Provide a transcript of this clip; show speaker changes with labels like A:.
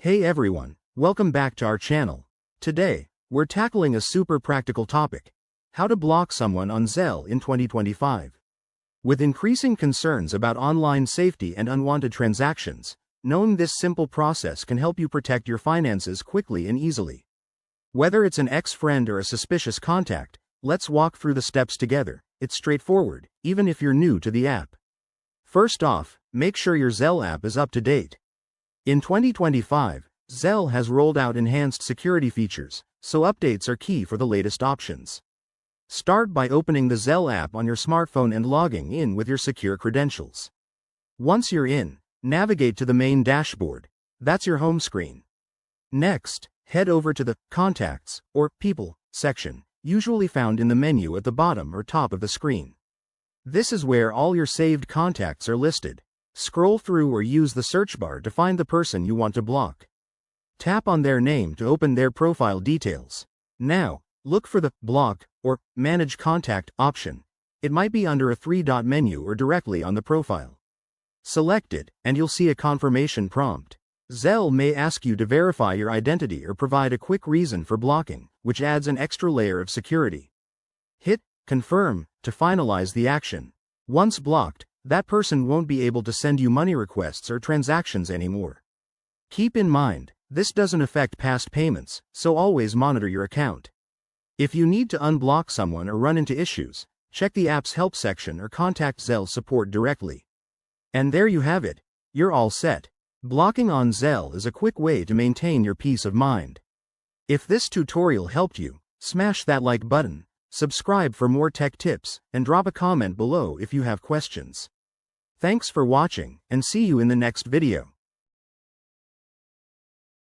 A: Hey everyone, welcome back to our channel. Today, we're tackling a super practical topic: how to block someone on Zelle in 2025. With increasing concerns about online safety and unwanted transactions, knowing this simple process can help you protect your finances quickly and easily. Whether it's an ex-friend or a suspicious contact, let's walk through the steps together. It's straightforward, even if you're new to the app. First off, make sure your Zelle app is up to date. In 2025, Zelle has rolled out enhanced security features, so updates are key for the latest options. Start by opening the Zelle app on your smartphone and logging in with your secure credentials. Once you're in, navigate to the main dashboard. That's your home screen. Next, head over to the Contacts or People section, usually found in the menu at the bottom or top of the screen. This is where all your saved contacts are listed. Scroll through or use the search bar to find the person you want to block. Tap on their name to open their profile details. Now, look for the Block or Manage Contact option. It might be under a three-dot menu or directly on the profile. Select it, and you'll see a confirmation prompt. Zelle may ask you to verify your identity or provide a quick reason for blocking, which adds an extra layer of security. Hit Confirm to finalize the action. Once blocked, that person won't be able to send you money requests or transactions anymore. Keep in mind, this doesn't affect past payments, so always monitor your account. If you need to unblock someone or run into issues, check the app's help section or contact Zelle support directly. And there you have it. You're all set. Blocking on Zelle is a quick way to maintain your peace of mind. If this tutorial helped you, smash that like button, subscribe for more tech tips, and drop a comment below if you have questions. Thanks for watching, and see you in the next video.